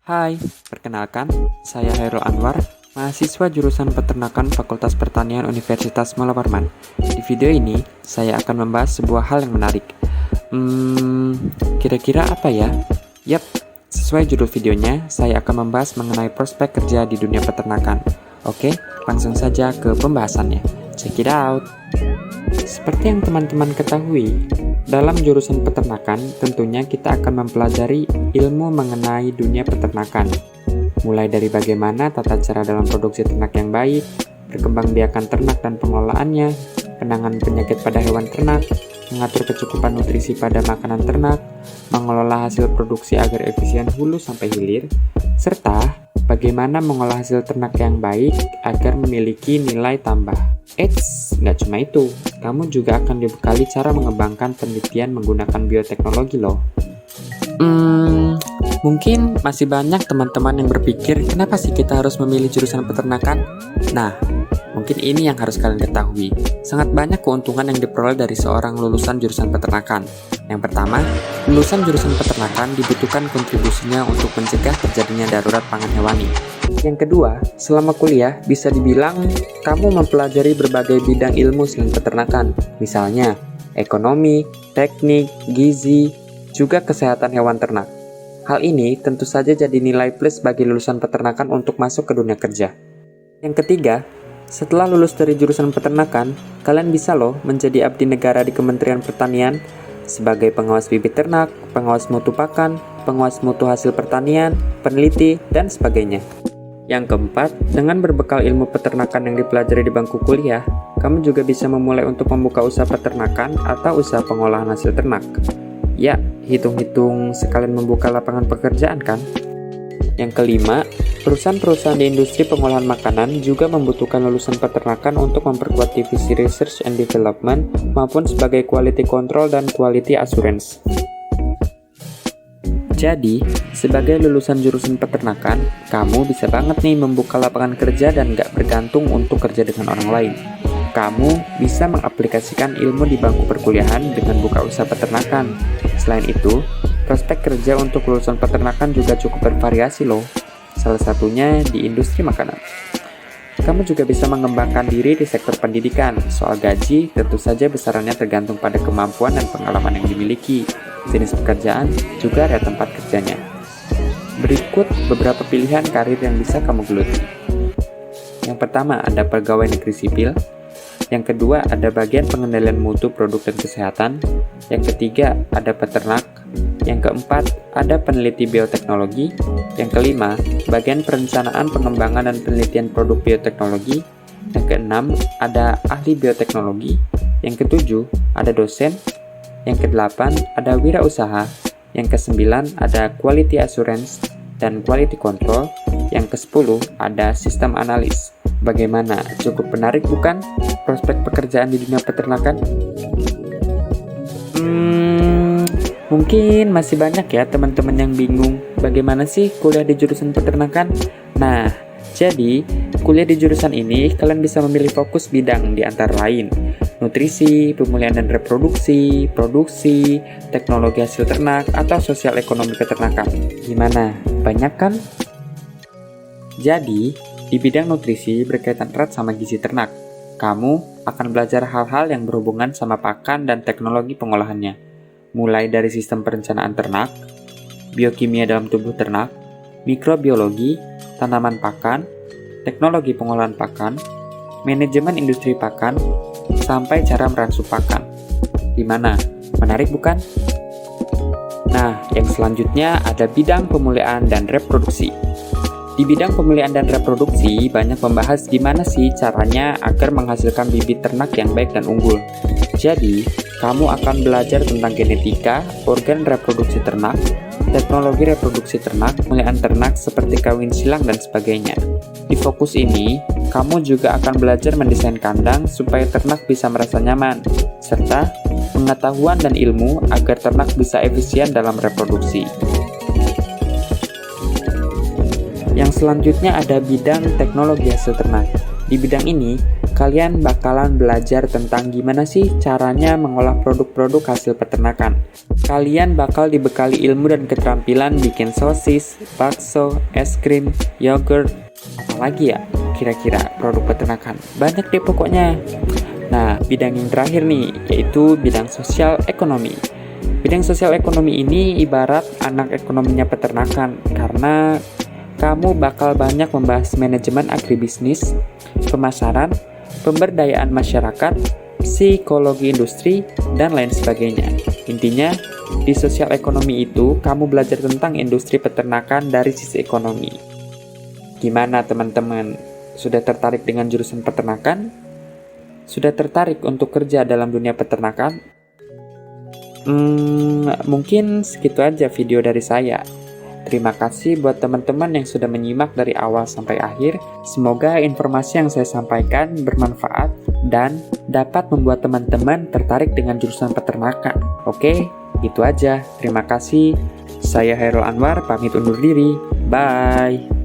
Hai, perkenalkan, saya Hairul Anwar, mahasiswa jurusan Peternakan Fakultas Pertanian Universitas Mula Warman. Di video ini, saya akan membahas sebuah hal yang menarik. Kira-kira apa ya? Yap, sesuai judul videonya, saya akan membahas mengenai prospek kerja di dunia peternakan. Oke, langsung saja ke pembahasannya. Check it out! Seperti yang teman-teman ketahui, dalam jurusan peternakan tentunya kita akan mempelajari ilmu mengenai dunia peternakan. Mulai dari bagaimana tata cara dalam produksi ternak yang baik, perkembangbiakan ternak dan pengelolaannya, penanganan penyakit pada hewan ternak, mengatur kecukupan nutrisi pada makanan ternak, mengelola hasil produksi agar efisien hulu sampai hilir, serta bagaimana mengolah hasil ternak yang baik agar memiliki nilai tambah. Eits, nggak cuma itu, kamu juga akan dibekali cara mengembangkan penelitian menggunakan bioteknologi loh. Mungkin masih banyak teman-teman yang berpikir kenapa sih kita harus memilih jurusan peternakan? Nah, mungkin ini yang harus kalian ketahui. Sangat banyak keuntungan yang diperoleh dari seorang lulusan jurusan peternakan. Yang pertama, lulusan jurusan peternakan dibutuhkan kontribusinya untuk mencegah terjadinya darurat pangan hewani. Yang kedua, selama kuliah bisa dibilang kamu mempelajari berbagai bidang ilmu selain peternakan. Misalnya, ekonomi, teknik, gizi, juga kesehatan hewan ternak. Hal ini tentu saja jadi nilai plus bagi lulusan peternakan untuk masuk ke dunia kerja. Yang ketiga, setelah lulus dari jurusan peternakan, kalian bisa loh menjadi abdi negara di Kementerian Pertanian sebagai pengawas bibit ternak, pengawas mutu pakan, pengawas mutu hasil pertanian, peneliti, dan sebagainya. Yang keempat, dengan berbekal ilmu peternakan yang dipelajari di bangku kuliah, kamu juga bisa memulai untuk membuka usaha peternakan atau usaha pengolahan hasil ternak. Ya, hitung-hitung sekalian membuka lapangan pekerjaan kan? Yang kelima, perusahaan-perusahaan di industri pengolahan makanan juga membutuhkan lulusan peternakan untuk memperkuat divisi research and development maupun sebagai quality control dan quality assurance. Jadi, sebagai lulusan jurusan peternakan, kamu bisa banget nih membuka lapangan kerja dan nggak bergantung untuk kerja dengan orang lain. Kamu bisa mengaplikasikan ilmu di bangku perkuliahan dengan buka usaha peternakan. Selain itu, prospek kerja untuk lulusan peternakan juga cukup bervariasi loh. Salah satunya di industri makanan. Kamu juga bisa mengembangkan diri di sektor pendidikan. Soal gaji, tentu saja besarannya tergantung pada kemampuan dan pengalaman yang dimiliki. Jenis pekerjaan juga ada tempat kerjanya. Berikut beberapa pilihan karir yang bisa kamu geluti. Yang pertama, ada pegawai negeri sipil. Yang kedua, ada bagian pengendalian mutu produk dan kesehatan. Yang ketiga, ada peternak. Yang keempat, ada peneliti bioteknologi. Yang kelima, bagian perencanaan pengembangan dan penelitian produk bioteknologi. Yang keenam, ada ahli bioteknologi. Yang ketujuh, ada dosen. Yang kedelapan, ada wirausaha. Yang kesembilan, ada quality assurance dan quality control. Yang kesepuluh, ada sistem analis. Bagaimana? Cukup menarik bukan prospek pekerjaan di dunia peternakan? Mungkin masih banyak ya teman-teman yang bingung bagaimana sih kuliah di jurusan peternakan? Nah, jadi kuliah di jurusan ini kalian bisa memilih fokus bidang di antara lain nutrisi, pemulihan dan reproduksi, produksi, teknologi hasil ternak, atau sosial ekonomi peternakan. Gimana? Banyak kan? Jadi, di bidang nutrisi berkaitan erat sama gizi ternak. Kamu akan belajar hal-hal yang berhubungan sama pakan dan teknologi pengolahannya. Mulai dari sistem perencanaan ternak, biokimia dalam tubuh ternak, mikrobiologi, tanaman pakan, teknologi pengolahan pakan, manajemen industri pakan, sampai cara merangsur pakan. Gimana? Menarik bukan? Nah, yang selanjutnya ada bidang pemulihan dan reproduksi. Di bidang pemulihan dan reproduksi, banyak membahas gimana sih caranya agar menghasilkan bibit ternak yang baik dan unggul. Jadi, kamu akan belajar tentang genetika, organ reproduksi ternak, teknologi reproduksi ternak, pemulihan ternak seperti kawin silang dan sebagainya. Di fokus ini, kamu juga akan belajar mendesain kandang supaya ternak bisa merasa nyaman, serta pengetahuan dan ilmu agar ternak bisa efisien dalam reproduksi. Yang selanjutnya ada bidang teknologi hasil ternak. Di bidang ini, kalian bakalan belajar tentang gimana sih caranya mengolah produk-produk hasil peternakan. Kalian bakal dibekali ilmu dan keterampilan bikin sosis, bakso, es krim, yogurt, apalagi ya kira-kira produk peternakan. Banyak deh pokoknya. Nah, bidang yang terakhir nih, yaitu bidang sosial ekonomi. Bidang sosial ekonomi ini ibarat anak ekonominya peternakan, karena kamu bakal banyak membahas manajemen agribisnis, pemasaran, pemberdayaan masyarakat, psikologi industri, dan lain sebagainya. Intinya, di sosial ekonomi itu, kamu belajar tentang industri peternakan dari sisi ekonomi. Gimana teman-teman? Sudah tertarik dengan jurusan peternakan? Sudah tertarik untuk kerja dalam dunia peternakan? Mungkin segitu aja video dari saya. Terima kasih buat teman-teman yang sudah menyimak dari awal sampai akhir. Semoga informasi yang saya sampaikan bermanfaat dan dapat membuat teman-teman tertarik dengan jurusan peternakan. Oke, itu aja. Terima kasih. Saya Hairul Anwar, pamit undur diri. Bye.